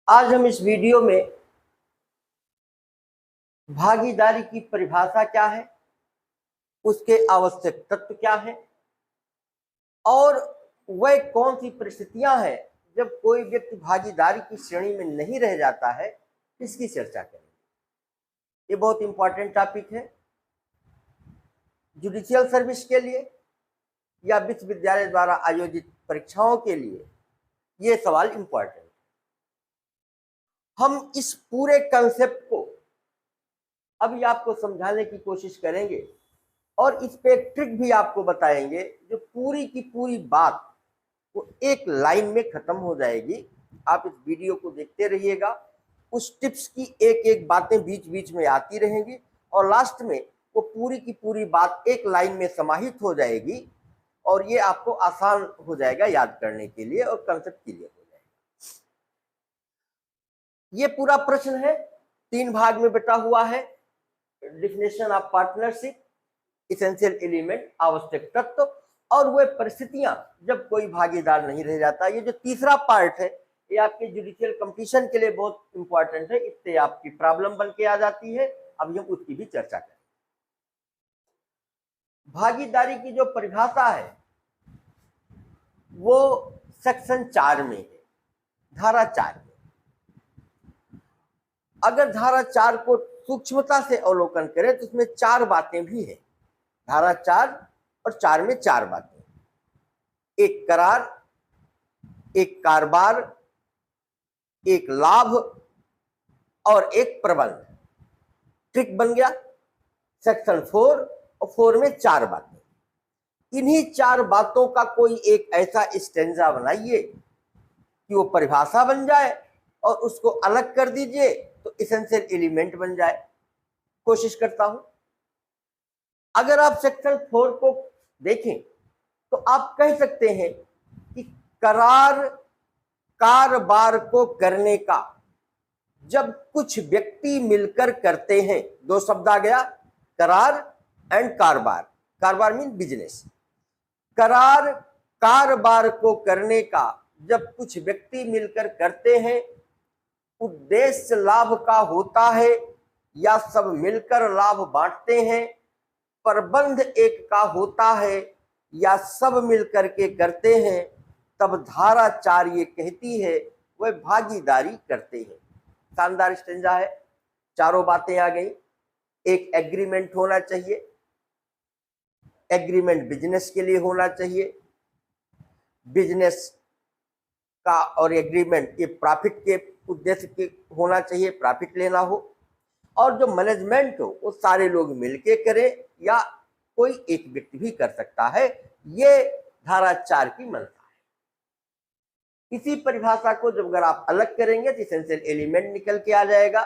आज हम इस वीडियो में भागीदारी की परिभाषा क्या है, उसके आवश्यक तत्व क्या है और वह कौन सी परिस्थितियां हैं जब कोई व्यक्ति भागीदारी की श्रेणी में नहीं रह जाता है, इसकी चर्चा करेंगे। ये बहुत इंपॉर्टेंट टॉपिक है जुडिशियल सर्विस के लिए या विश्वविद्यालय द्वारा आयोजित परीक्षाओं के लिए। ये सवाल इंपॉर्टेंट है। हम इस पूरे कंसेप्ट को अभी आपको समझाने की कोशिश करेंगे और इस पे एक ट्रिक भी आपको बताएंगे जो पूरी की पूरी बात वो एक लाइन में खत्म हो जाएगी। आप इस वीडियो को देखते रहिएगा, उस टिप्स की एक एक बातें बीच बीच में आती रहेंगी और लास्ट में वो पूरी की पूरी बात एक लाइन में समाहित हो जाएगी और ये आपको आसान हो जाएगा याद करने के लिए और कंसेप्ट क्लियर हो जाएगा। ये पूरा प्रश्न है, 3 भाग में बटा हुआ है। Definition of partnership, essential element, आवश्यक तत्व और वह परिस्थितियां जब कोई भागीदार नहीं रह जाता। ये जो तीसरा पार्ट है ये आपके जुडिशियल कंपटीशन के लिए बहुत इंपॉर्टेंट है, इससे आपकी प्रॉब्लम बन के आ जाती है। अभी हम उसकी भी चर्चा करें। भागीदारी की जो परिभाषा है वो सेक्शन 4 में है, धारा 4 में। अगर धारा 4 को सूक्ष्मता से अवलोकन करें तो उसमें 4 बातें भी हैं। धारा 4 और 4 में 4 बातें, एक करार, एक कारोबार, एक लाभ और एक प्रबंध। ट्रिक बन गया सेक्शन 4 और 4 में 4 बातें। इन्हीं 4 बातों का कोई एक ऐसा स्टेंजा बनाइए कि वो परिभाषा बन जाए और उसको अलग कर दीजिए तो इसेंशियल एलिमेंट बन जाए। कोशिश करता हूं। अगर आप सेक्शन 4 को देखें तो आप कह सकते हैं कि करार कारोबार को करने का जब कुछ व्यक्ति मिलकर करते हैं। 2 शब्द आ गया, करार एंड कारोबार। कारोबार मीन बिजनेस। करार कारोबार को करने का जब कुछ व्यक्ति मिलकर करते हैं, उद्देश्य लाभ का होता है या सब मिलकर लाभ बांटते हैं, प्रबंध एक का होता है या सब मिलकर के करते हैं, तब धारा 4 ये कहती है वह भागीदारी करते हैं। शानदार स्टेंजा है, चारों बातें आ गई। एक एग्रीमेंट होना चाहिए, एग्रीमेंट बिजनेस के लिए होना चाहिए, बिजनेस का और एग्रीमेंट ये प्रॉफिट के उद्देश्य के होना चाहिए, प्रॉफिट लेना हो, और जो मैनेजमेंट हो वो सारे लोग मिलके करें या कोई एक व्यक्ति भी कर सकता है। ये धारा 4 की मंशा है। इसी परिभाषा को जब अगर आप अलग करेंगे तो इसेंशियल एलिमेंट निकल के आ जाएगा।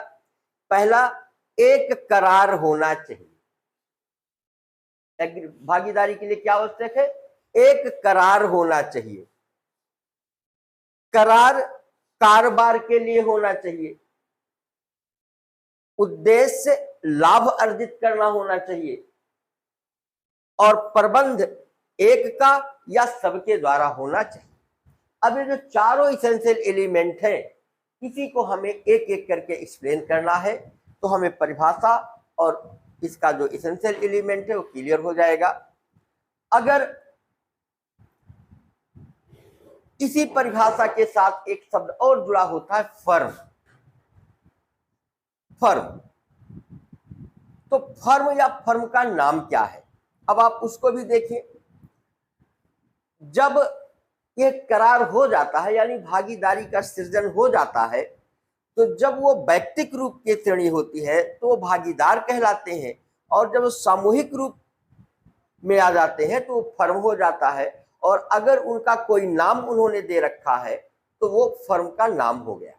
पहला, एक करार होना चाहिए। भागीदारी के लिए क्या आवश्यक है? एक करार होना चाहिए। करार कारोबार के लिए होना चाहिए, उद्देश्य लाभ अर्जित करना होना चाहिए और प्रबंध एक का या सबके द्वारा होना चाहिए। अब ये जो चारों इसेंशियल एलिमेंट हैं, इसी को हमें एक एक करके एक्सप्लेन करना है तो हमें परिभाषा और इसका जो इसेंशियल एलिमेंट है वो क्लियर हो जाएगा। अगर इसी परिभाषा के साथ एक शब्द और जुड़ा होता है, फर्म। फर्म, तो फर्म या फर्म का नाम क्या है? अब आप उसको भी देखें। जब ये करार हो जाता है यानी भागीदारी का सृजन हो जाता है, तो जब वो व्यक्तिक रूप की श्रेणी होती है तो वो भागीदार कहलाते हैं, और जब सामूहिक रूप में आ जाते हैं तो वो फर्म हो जाता है। और अगर उनका कोई नाम उन्होंने दे रखा है तो वो फर्म का नाम हो गया।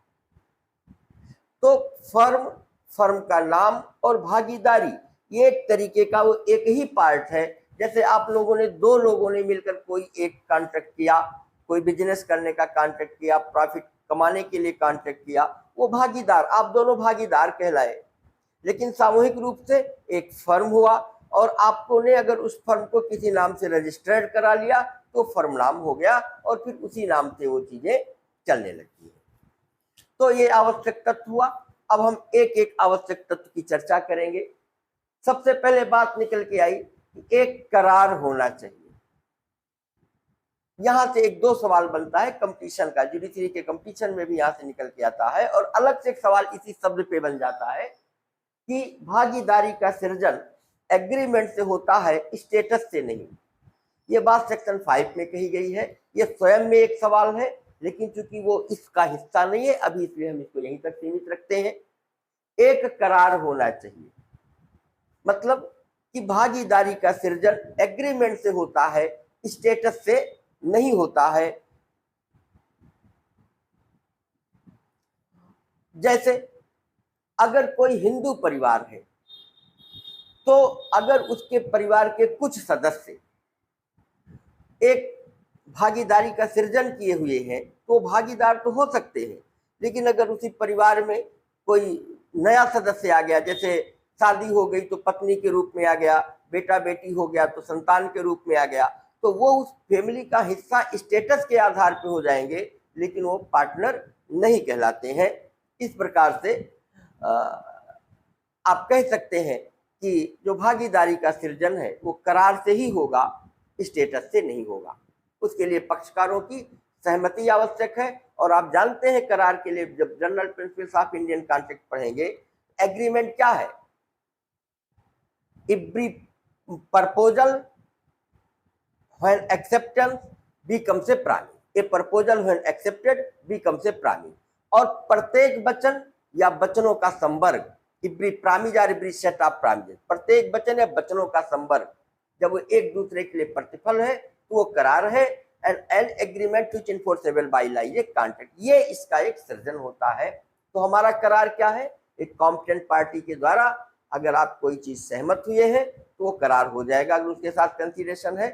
तो फर्म, फर्म का नाम और भागीदारी ये एक तरीके का वो एक ही पार्ट है। जैसे आप लोगों ने, 2 लोगों ने मिलकर कोई एक कॉन्ट्रैक्ट किया, कोई बिजनेस करने का कॉन्ट्रैक्ट किया, प्रॉफिट कमाने के लिए कॉन्ट्रैक्ट किया, वो भागीदार, आप दोनों भागीदार कहलाए। लेकिन सामूहिक रूप से एक फर्म हुआ और आपको ने अगर उस फर्म को किसी नाम से रजिस्टर्ड करा लिया तो फर्म नाम हो गया और फिर उसी नाम से वो चीजें चलने लगती है। तो ये आवश्यक तत्व हुआ। अब हम एक एक आवश्यक तत्व की चर्चा करेंगे। सबसे पहले बात निकल के आई कि एक करार होना चाहिए। यहां से एक दो सवाल बनता है कंपटीशन का, जुडिशरी के कंपटीशन में भी यहां से निकल के आता है, और अलग से एक सवाल इसी शब्द पे बन जाता है कि भागीदारी का सृजन एग्रीमेंट से होता है, स्टेटस से नहीं। ये बात सेक्शन 5 में कही गई है। ये स्वयं में एक सवाल है, लेकिन चूंकि वो इसका हिस्सा नहीं है अभी, इसलिए हम इसको यहीं तक सीमित रखते हैं। एक करार होना चाहिए, मतलब कि भागीदारी का सृजन एग्रीमेंट से होता है, स्टेटस से नहीं होता है। जैसे अगर कोई हिंदू परिवार है, तो अगर उसके परिवार के कुछ सदस्य एक भागीदारी का सृजन किए हुए हैं तो भागीदार तो हो सकते हैं, लेकिन अगर उसी परिवार में कोई नया सदस्य आ गया, जैसे शादी हो गई तो पत्नी के रूप में आ गया, बेटा बेटी हो गया तो संतान के रूप में आ गया, तो वो उस फैमिली का हिस्सा स्टेटस के आधार पर हो जाएंगे, लेकिन वो पार्टनर नहीं कहलाते हैं। इस प्रकार से आप कह सकते हैं कि जो भागीदारी का सृजन है वो करार से ही होगा, स्टेटस से नहीं होगा। उसके लिए पक्षकारों की सहमति आवश्यक है। और आप जानते हैं करार के लिए जब general principles of Indian contract पढ़ेंगे, एग्रीमेंट क्या है? Every proposal when acceptance becomes a primi, A proposal when accepted becomes a primi. और प्रत्येक वचन या वचनों का संवर्ग, एवरी प्राइमीज और एवरी सेट ऑफ प्राइमीज, प्रत्येक वचन या वचनों का संवर्ग जब वो एक दूसरे के लिए प्रतिफल है तो वो करार है। And an agreement which enforceable by law, ये कॉन्ट्रैक्ट, ये इसका एक सृजन होता है। तो हमारा करार क्या है? एक कॉम्पिटेंट पार्टी के द्वारा अगर आप कोई चीज सहमत हुए हैं तो वो करार हो जाएगा, अगर उसके साथ कंसीडरेशन है।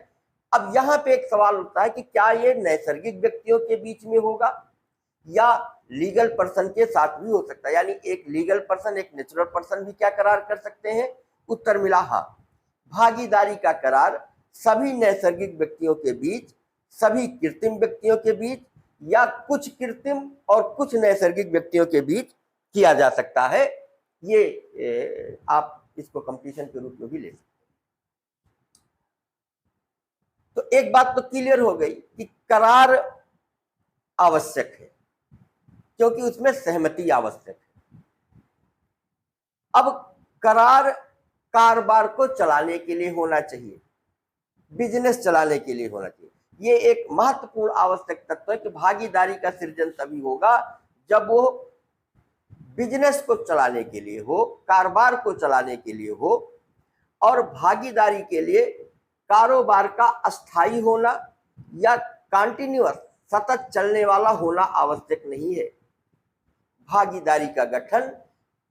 अब यहाँ पे एक सवाल उठता है कि क्या ये नैसर्गिक व्यक्तियों के बीच में होगा या लीगल पर्सन के साथ भी हो सकता है, यानी एक लीगल पर्सन एक नेचुरल पर्सन भी क्या करार कर सकते हैं? उत्तर मिला हाँ। भागीदारी का करार सभी नैसर्गिक व्यक्तियों के बीच, सभी कृत्रिम व्यक्तियों के बीच, या कुछ कृत्रिम और कुछ नैसर्गिक व्यक्तियों के बीच किया जा सकता है। ये आप इसको कंपटीशन के रूप में भी ले सकते हैं। तो एक बात तो क्लियर हो गई कि करार आवश्यक है, क्योंकि उसमें सहमति आवश्यक है। अब करार कारोबार को चलाने के लिए होना चाहिए, बिजनेस चलाने के लिए होना चाहिए। ये एक महत्वपूर्ण आवश्यक तत्व है कि भागीदारी का सृजन तभी होगा जब वो बिजनेस को चलाने के लिए हो, कारोबार को चलाने के लिए हो। और भागीदारी के लिए कारोबार का अस्थायी होना या कंटिन्यूअस सतत चलने वाला होना आवश्यक नहीं है। भागीदारी का गठन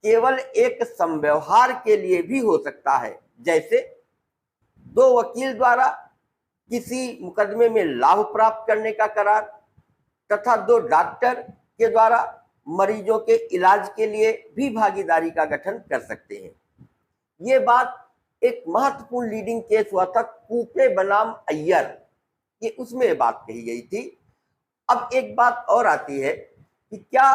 केवल एक समव्यवहार के लिए भी हो सकता है, जैसे दो वकील द्वारा किसी मुकदमे में लाभ प्राप्त करने का करार, तथा दो डॉक्टर के द्वारा मरीजों के इलाज के लिए भी भागीदारी का गठन कर सकते हैं। ये बात एक महत्वपूर्ण लीडिंग केस हुआ था कूपे बनाम अय्यर, ये उसमें बात कही गई थी। अब एक बात और आती है कि क्या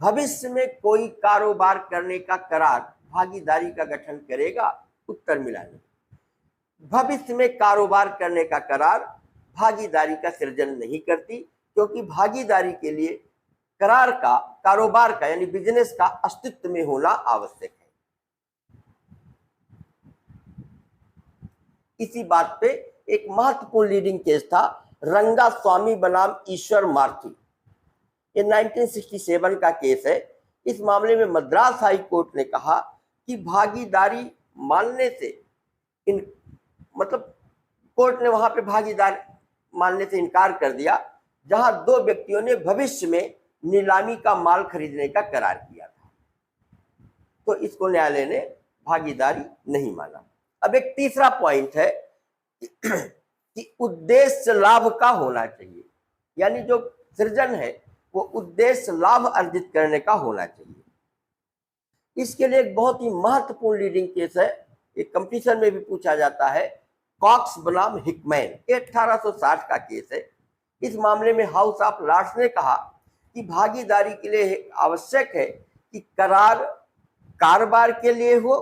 भविष्य में कोई कारोबार करने का करार भागीदारी का गठन करेगा? उत्तर मिला नहीं। भविष्य में कारोबार करने का करार भागीदारी का सृजन नहीं करती, क्योंकि भागीदारी के लिए करार का, कारोबार का यानी बिजनेस का अस्तित्व में होना आवश्यक है। इसी बात पे एक महत्वपूर्ण लीडिंग केस था रंगास्वामी बनाम ईश्वर मार्थी। ये 1967 का केस है। इस मामले में मद्रास हाई कोर्ट ने कहा कि भागीदारी मानने से मतलब कोर्ट ने वहां पे भागीदार मानने से इनकार कर दिया जहां दो व्यक्तियों ने भविष्य में नीलामी का माल खरीदने का करार किया था, तो इसको न्यायालय ने भागीदारी नहीं माना। अब एक तीसरा पॉइंट है कि उद्देश्य लाभ का होना चाहिए, यानी जो सृजन है वो उद्देश्य लाभ अर्जित करने का होना चाहिए। इसके लिए एक बहुत ही महत्वपूर्ण लीडिंग केस है, एक कंपटीशन में भी पूछा जाता है, कॉक्स बनाम हिकमैन, 1860 का केस है। इस मामले में हाउस ऑफ लॉर्ड्स ने कहा कि भागीदारी के लिए आवश्यक है कि करार कारोबार के लिए हो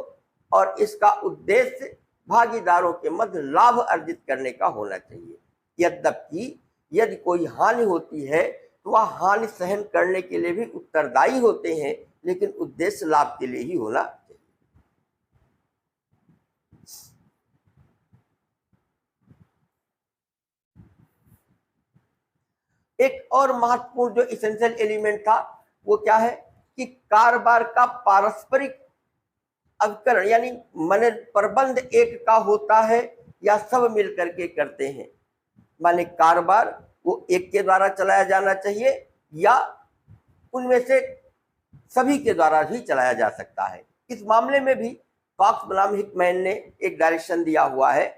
और इसका उद्देश्य भागीदारों के मध्य लाभ अर्जित करने का होना चाहिए। यद्यपि यदि कोई हानि होती है तो वह हानि सहन करने के लिए भी उत्तरदायी होते हैं, लेकिन उद्देश्य लाभ के लिए ही होना चाहिए। एक और महत्वपूर्ण जो इसेंशियल एलिमेंट था वो क्या है कि कारोबार का पारस्परिक अभिकरण, यानी माने प्रबंध एक का होता है या सब मिलकर के करते हैं। माने कारोबार वो एक के द्वारा चलाया जाना चाहिए या उनमें से सभी के द्वारा भी चलाया जा सकता है। इस मामले में भी कॉक्स बनाम हिकमैन ने एक डायरेक्शन दिया हुआ है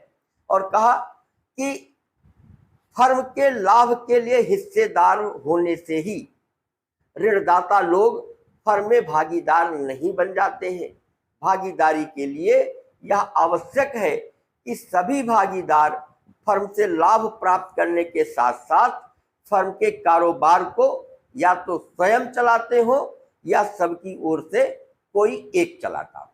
और कहा कि फर्म के लाभ के लिए हिस्सेदार होने से ही ऋणदाता लोग फर्म में भागीदार नहीं बन जाते हैं। भागीदारी के लिए यह आवश्यक है कि सभी भागीदार फर्म से लाभ प्राप्त करने के साथ साथ फर्म के कारोबार को या तो स्वयं चलाते हो या सबकी ओर से कोई एक चलाता हो।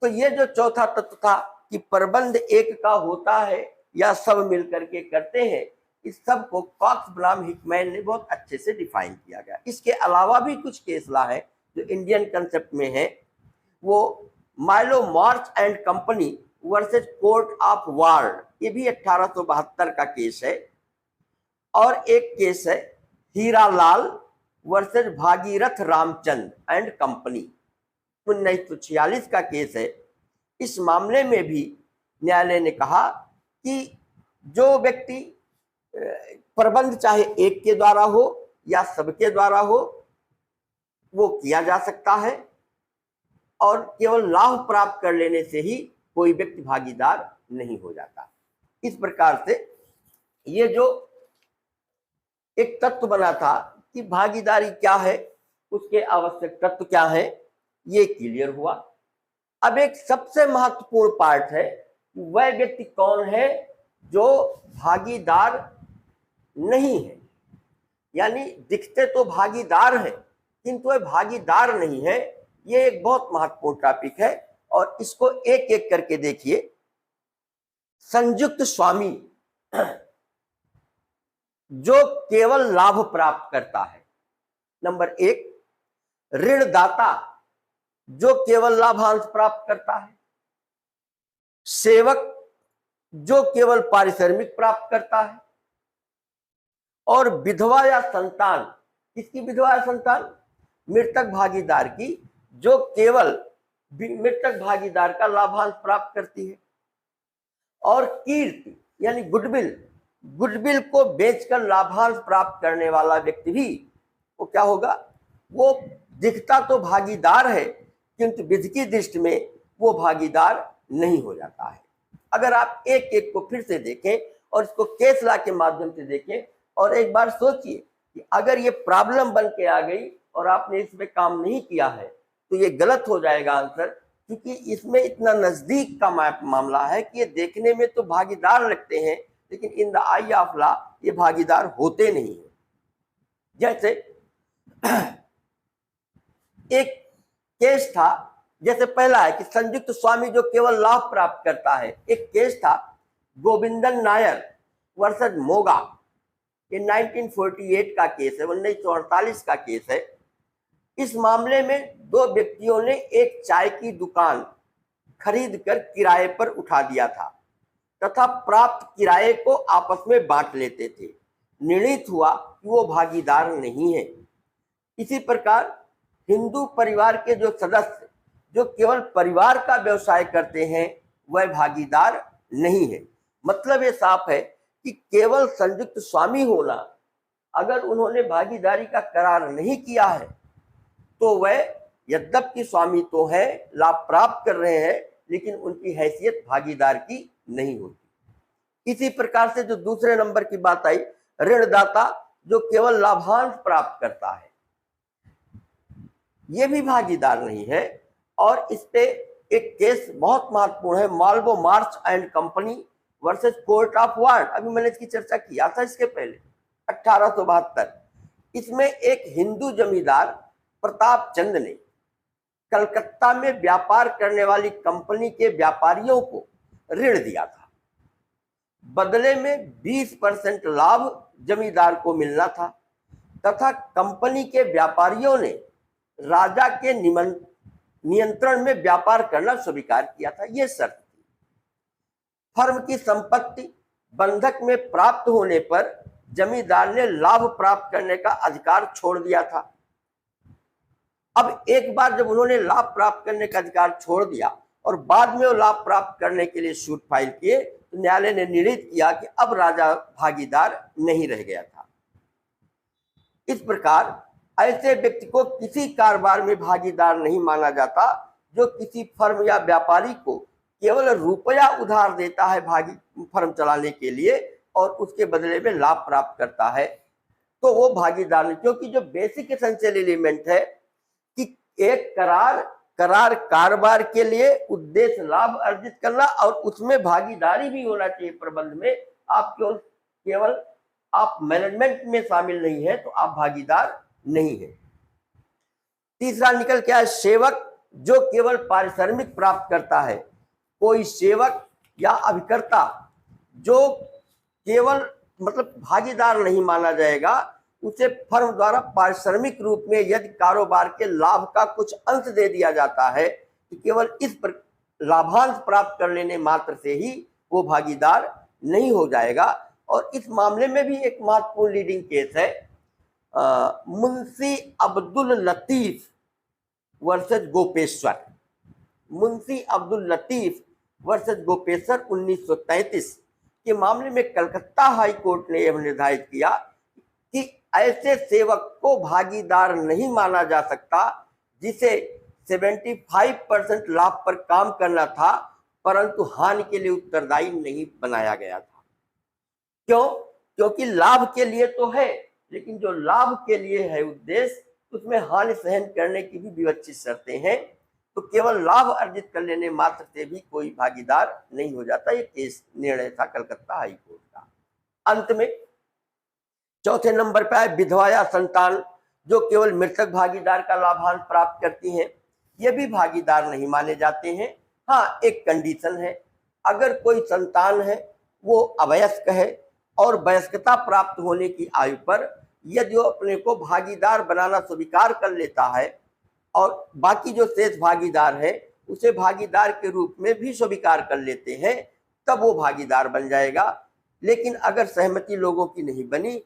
तो ये जो चौथा तत्व था कि प्रबंध एक का होता है या सब मिलकर के करते हैं, इस सब को कॉक्स बनाम हिकमैन ने बहुत अच्छे से डिफाइन किया गया। इसके अलावा भी कुछ केसला है जो इंडियन कंसेप्ट में है। वो माइलो March and company versus court of ward, ये भी 1872 का केस है। और एक केस है Hiralal versus Bhagirath Ramchand and company, 1946 का केस है। इस मामले में भी न्यायालय ने कहा कि जो व्यक्ति प्रबंध चाहे एक के द्वारा हो या सबके द्वारा हो वो किया जा सकता है और केवल लाभ प्राप्त कर लेने से ही कोई व्यक्ति भागीदार नहीं हो जाता। इस प्रकार से ये जो एक तत्व बना था कि भागीदारी क्या है, उसके आवश्यक तत्व क्या है, ये क्लियर हुआ। अब एक सबसे महत्वपूर्ण पार्ट है, वह व्यक्ति कौन है जो भागीदार नहीं है, यानी दिखते तो भागीदार है किंतु वह भागीदार नहीं है। ये एक बहुत महत्वपूर्ण टॉपिक है और इसको एक एक करके देखिए। संयुक्त स्वामी जो केवल लाभ प्राप्त करता है, नंबर एक। ऋणदाता जो केवल लाभांश प्राप्त करता है। सेवक जो केवल पारिश्रमिक प्राप्त करता है। और विधवा या संतान, किसकी विधवा या संतान? मृतक भागीदार की, जो केवल मृतक भागीदार का लाभांश प्राप्त करती है। और कीर्ति यानी गुडविल, गुडविल को बेचकर लाभांश प्राप्त करने वाला व्यक्ति भी वो क्या होगा, वो दिखता तो भागीदार है किंतु विधि की दृष्टि में वो भागीदार नहीं हो जाता है। अगर आप एक एक को फिर से देखें और इसको केस लॉ के माध्यम से देखें और एक बार सोचिए कि अगर ये प्रॉब्लम बन के आ गई और आपने इसमें काम नहीं किया है तो ये गलत हो जाएगा आंसर, क्योंकि इसमें इतना नजदीक का मामला है कि ये देखने में तो भागीदार लगते हैं लेकिन in the I of law ये भागीदार होते नहीं है। जैसे एक केस था, जैसे पहला है कि संयुक्त स्वामी जो केवल लाभ प्राप्त करता है। एक केस था गोविंदन नायर वर्सेस मोगा, ये 1948 का केस है, 1948 का केस है। इस मामले में दो व्यक्तियों ने एक चाय की दुकान खरीद कर किराए पर उठा दिया था तथा प्राप्त किराए को आपस में बांट लेते थे। निर्णित हुआ कि वो भागीदार नहीं है। इसी प्रकार हिंदू परिवार के जो सदस्य जो केवल परिवार का व्यवसाय करते हैं वह भागीदार नहीं है। मतलब ये साफ है कि केवल संयुक्त स्वामी होना, अगर उन्होंने भागीदारी का करार नहीं किया है तो वह यद्यपि स्वामी तो है, लाभ प्राप्त कर रहे हैं, लेकिन उनकी हैसियत भागीदार की नहीं होती। इसी प्रकार से जो दूसरे नंबर की बात आई, ऋणदाता जो केवल लाभांश प्राप्त करता है, ये भी भागीदार नहीं है। और इस पे एक केस बहुत महत्वपूर्ण है, माल्बो March and company versus court of ward. अभी मैंने इसकी चर्चा किया था इसके पहले, 1872। इसमें एक हिंदू जमींदार प्रताप चंद ने कलकत्ता में व्यापार करने वाली कंपनी के व्यापारियों को ऋण दिया था। बदले में 20% लाभ जमींदार को मिलना था तथा कंपनी के व्यापारियों ने राजा के नियंत्रण में व्यापार करना स्वीकार किया था। यह शर्त थी। फर्म की संपत्ति बंधक में प्राप्त होने पर जमींदार ने लाभ प्राप्त करने का अधिकार छोड़ दिया था। अब एक बार जब उन्होंने लाभ प्राप्त करने का अधिकार छोड़ दिया और बाद में वो लाभ प्राप्त करने के लिए सूट फाइल किए, तो न्यायालय ने निर्णित किया कि अब राजा भागीदार नहीं रह गया था। इस प्रकार ऐसे व्यक्ति को किसी कारोबार में भागीदार नहीं माना जाता जो किसी फर्म या व्यापारी को केवल रुपया उधार देता है फर्म चलाने के लिए और उसके बदले में लाभ प्राप्त करता है, तो वो भागीदार नहीं। क्योंकि जो बेसिक एसेंशियल एलिमेंट है कि एक करार कारोबार के लिए उद्देश्य लाभ अर्जित करना और उसमें भागीदारी भी होना चाहिए प्रबंध में। आप केवल आप मैनेजमेंट में शामिल नहीं है तो आप भागीदार नहीं है। तीसरा निकल क्या है? सेवक जो केवल पारिश्रमिक प्राप्त करता है। कोई सेवक या अभिकर्ता जो केवल मतलब भागीदार नहीं माना जाएगा, उसे फर्म द्वारा पारिश्रमिक रूप में यदि कारोबार के लाभ का कुछ अंश दे दिया जाता है कि केवल इस पर लाभांश प्राप्त कर लेने मात्र से ही वो भागीदार नहीं हो जाएगा। और इस मामले में भी एक महत्वपूर्ण लीडिंग केस है, मुंशी अब्दुल लतीफ वर्सेस गोपेश्वर। मुंशी अब्दुल लतीफ वर्सेस गोपेश्वर 1933 के मामले में कलकत्ता हाई कोर्ट ने यह निर्धारित किया कि ऐसे सेवक को भागीदार नहीं माना जा सकता जिसे 75% लाभ पर काम करना था परंतु हानि के लिए उत्तरदायी नहीं बनाया गया था। क्यों? क्योंकि लाभ के लिए तो है, लेकिन जो लाभ के लिए है उद्देश्य, उसमें हानि सहन करने की भी विवक्षित शर्तें हैं। तो केवल लाभ अर्जित कर लेने मात्र से भी कोई भागीदार नहीं हो जाता। ये केस निर्णय था कलकत्ता हाई कोर्ट का। अंत में चौथे नंबर पर है विधवा या संतान जो केवल मृतक भागीदार का लाभांश प्राप्त करती हैं। ये भी भागीदार नहीं माने जाते हैं। हाँ, एक कंडीशन है, अगर कोई संतान है वो अवयस्क है और वयस्कता प्राप्त होने की आयु पर यदि वो अपने को भागीदार बनाना स्वीकार कर लेता है और बाकी जो शेष भागीदार है उसे भागीदार के रूप में भी स्वीकार कर लेते हैं, तब वो भागीदार बन जाएगा। लेकिन अगर सहमति लोगों की नहीं बनी,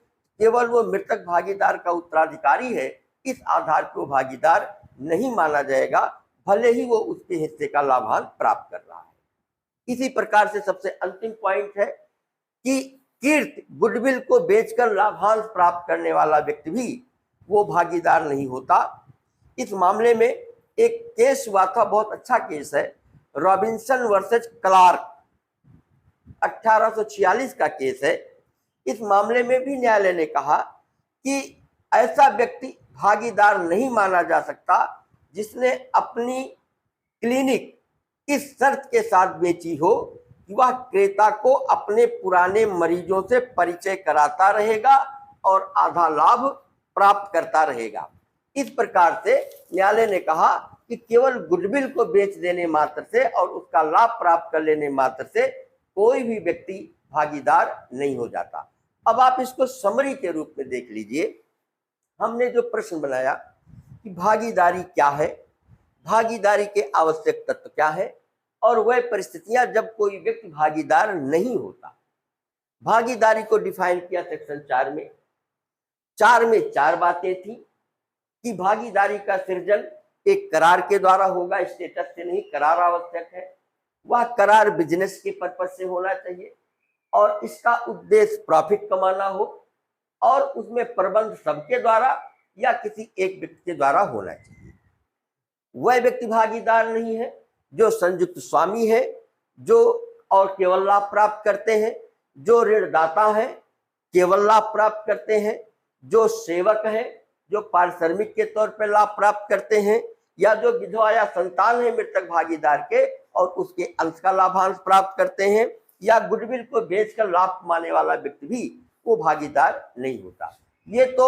केवल वो मृतक भागीदार का उत्तराधिकारी है, इस आधार पर वो भागीदार नहीं माना जाएगा, भले ही वो उसके हिस्से का लाभांश प्राप्त कर रहा है। इसी प्रकार से सबसे अंतिम पॉइंट है कि कीर्ति गुडविल को बेचकर लाभांश प्राप्त करने वाला व्यक्ति भी वो भागीदार नहीं होता। इस मामले में एक केस हुआ था, बहुत अच्छा केस है, रॉबिन्सन वर्सेस क्लार्क, 1846 का केस है। इस मामले में भी न्यायालय ने कहा कि ऐसा व्यक्ति भागीदार नहीं माना जा सकता जिसने अपनी क्लिनिक इस शर्त के साथ बेची हो कि वह क्रेता को अपने पुराने मरीजों से परिचय कराता रहेगा और आधा लाभ प्राप्त करता रहेगा। इस प्रकार से न्यायालय ने कहा कि केवल गुडविल को बेच देने मात्र से और उसका लाभ प्राप्त कर लेने मात्र से कोई भी व्यक्ति भागीदार नहीं हो जाता। अब आप इसको समरी के रूप में देख लीजिए। हमने जो प्रश्न बनाया कि भागीदारी क्या है, भागीदारी के आवश्यक तत्व क्या है और वह परिस्थितियां जब कोई व्यक्ति भागीदार नहीं होता। भागीदारी को डिफाइन किया सेक्शन 4 में। 4 में 4 बातें थी कि भागीदारी का सृजन एक करार के द्वारा होगा, स्टेटस से नहीं, करार आवश्यक है। वह करार बिजनेस के पर्पज से होना चाहिए और इसका उद्देश्य प्रॉफिट कमाना हो और उसमें प्रबंध सबके द्वारा या किसी एक व्यक्ति के द्वारा होना चाहिए। वह व्यक्ति भागीदार नहीं है जो संयुक्त स्वामी है, जो और केवल लाभ प्राप्त करते हैं, जो ऋणदाता है केवल लाभ प्राप्त करते हैं, जो सेवक है जो पारिश्रमिक के तौर पर लाभ प्राप्त करते हैं, या जो विधवा या संतान है मृतक भागीदार के और उसके अंश का लाभांश प्राप्त करते हैं, या गुडविल को बेचकर लाभ कमाने वाला व्यक्ति भी वो भागीदार नहीं होता। ये तो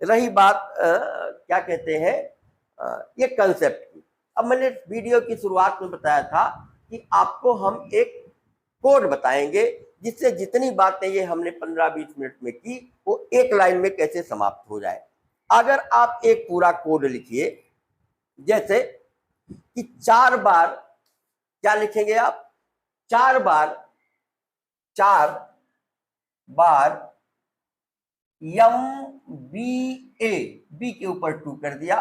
रही बात क्या कहते हैं ये कंसेप्ट की। अब मैंने वीडियो की शुरुआत में बताया था कि आपको हम एक कोड बताएंगे जिससे जितनी बातें ये हमने 15-20 मिनट में की वो एक लाइन में कैसे समाप्त हो जाए। अगर आप एक पूरा कोड लिखिए, जैसे कि 4 बार क्या लिखेंगे आप, 4 बार MBA, बी के ऊपर 2 कर दिया,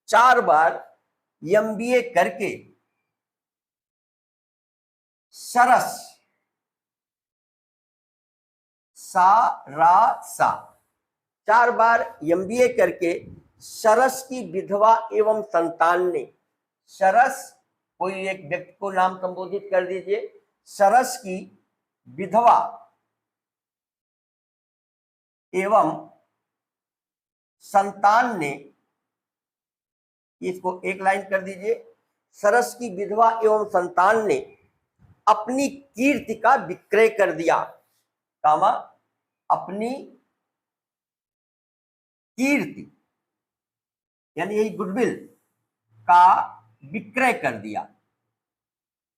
4 बार MBA करके सरस सा 4 बार MBA करके सरस की विधवा एवं संतान ने, सरस कोई एक व्यक्ति को नाम संबोधित कर दीजिए, सरस की विधवा एवं संतान ने, इसको एक लाइन कर दीजिए, सरस की विधवा एवं संतान ने अपनी कीर्ति का विक्रय कर दिया, कामा अपनी कीर्ति यानी यही गुडविल का विक्रय कर दिया।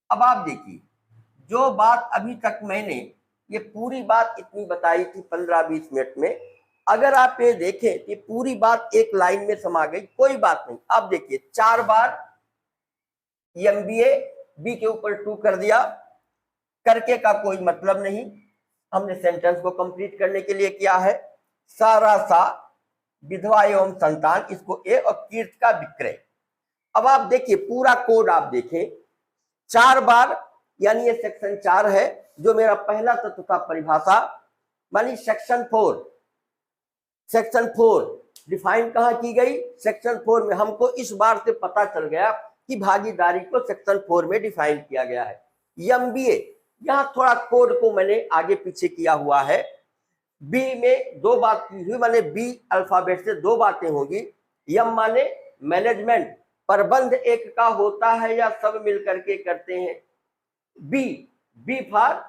अब आप देखिए, जो बात अभी तक मैंने ये पूरी बात इतनी बताई थी 15-20 मिनट में, अगर आप ये देखें कि पूरी बात एक लाइन में समा गई, कोई बात नहीं। आप देखिए 4 बार MBA, बी के ऊपर 2 कर दिया, करके का कोई मतलब नहीं, हमने सेंटेंस को कंप्लीट करने के लिए किया है। सारा सा विधवा एवं संतान, इसको ए, और कीर्ति का विक्रय। अब आप देखिए पूरा कोड आप देखें, 4 बार यानी ये सेक्शन 4 है, जो मेरा पहला तत्व था परिभाषा, मानी सेक्शन 4 डिफाइन कहां की गई, सेक्शन 4 में। हमको इस बार से पता चल गया कि भागीदारी को सेक्शन 4 में डिफाइन किया गया है। MBA, यहां थोड़ा कोड को मैंने आगे पीछे किया हुआ है। बी में 2 बात की हुई, माने बी अल्फाबेट से 2 बातें होगी। यम माने मैनेजमेंट, प्रबंध एक का होता है या सब मिलकर के करते हैं। बी फॉर,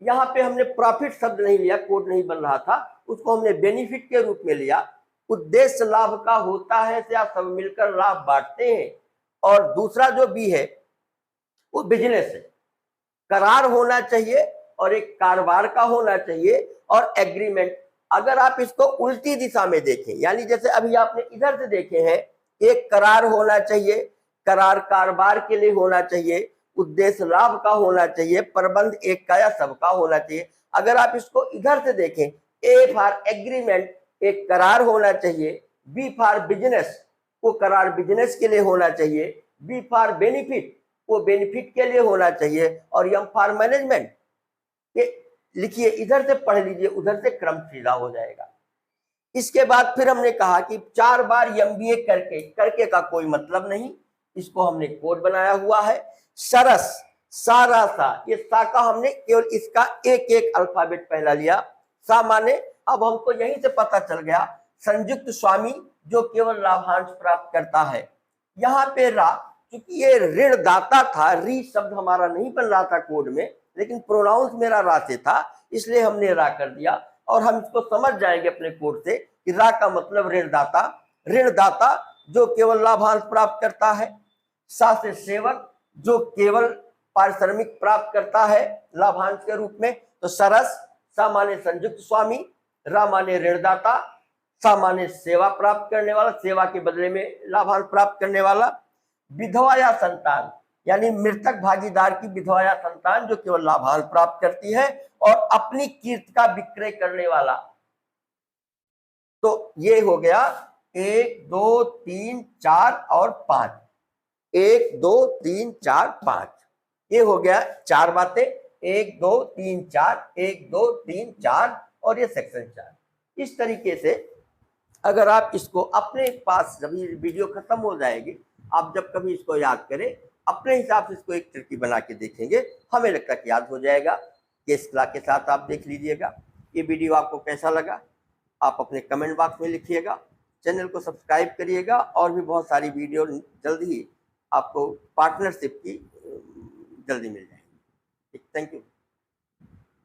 यहां पे हमने प्रॉफिट शब्द नहीं लिया, कोड नहीं बन रहा था, उसको हमने बेनिफिट के रूप में लिया। उद्देश्य लाभ का होता है या सब मिलकर लाभ बांटते हैं। और दूसरा जो बी है वो बिजनेस है, करार होना चाहिए और एक कारोबार का होना चाहिए और एग्रीमेंट। अगर आप इसको उल्टी दिशा में देखें, यानी जैसे अभी आपने इधर से देखे हैं, एक करार होना चाहिए, करार कारोबार के लिए होना चाहिए, उद्देश्य लाभ का होना चाहिए, प्रबंध एक का या सबका होना चाहिए। अगर आप इसको इधर से देखें, ए फॉर एग्रीमेंट, एक करार होना चाहिए, बी फॉर बिजनेस, वो करार बिजनेस के लिए होना चाहिए, बी फॉर बेनिफिट, वो बेनिफिट के लिए होना चाहिए, और एम फॉर मैनेजमेंट। ये लिखिए, इधर से पढ़ लीजिए, उधर से क्रम सीधा हो जाएगा। इसके बाद फिर हमने कहा कि 4 बार MBA करके का कोई मतलब नहीं, इसको हमने कोड बनाया हुआ है। सरस, सारा सा, ये सा का हमने केवल इसका एक एक अल्फाबेट पहला लिया। सा माने, अब हमको यहीं से पता चल गया, संयुक्त स्वामी जो केवल लाभांश प्राप्त करता है। यहाँ पे रा, क्योंकि ये ऋणदाता था, री शब्द हमारा नहीं बन रहा था कोड में, लेकिन प्रोनाउंस मेरा रा से था, इसलिए हमने रा कर दिया। और हम इसको समझ जाएंगे अपने कोड से कि रा का मतलब ऋणदाता, ऋणदाता जो केवल लाभांश प्राप्त करता है। सा से सेवक, जो केवल पारिश्रमिक प्राप्त करता है लाभांश के रूप में। तो सरस, सा माने संयुक्त स्वामी, रा माने ऋणदाता, सा माने सेवा प्राप्त करने वाला, सेवा के बदले में लाभांश प्राप्त करने वाला। विधवा या संतान, यानी मृतक भागीदार की विधवा या संतान जो केवल लाभांश प्राप्त करती है और अपनी कीर्ति का विक्रय करने वाला। तो ये हो गया 1 2 3 4 और 5, 1 2 3 4 5, ये हो गया 4 बातें, 1 2 3 4, 1 2 3 4, और ये सेक्शन 4। इस तरीके से अगर आप इसको अपने पास, जब वीडियो खत्म हो जाएगी, आप जब कभी इसको याद करें, अपने हिसाब से इसको एक तरकीब बना के देखेंगे, हमें लगता है कि याद हो जाएगा। केस ला के साथ आप देख लीजिएगा। ये वीडियो आपको कैसा लगा आप अपने कमेंट बॉक्स में लिखिएगा। चैनल को सब्सक्राइब करिएगा, और भी बहुत सारी वीडियो जल्दी ही आपको पार्टनरशिप की जल्दी मिल जाएगी। Thank you.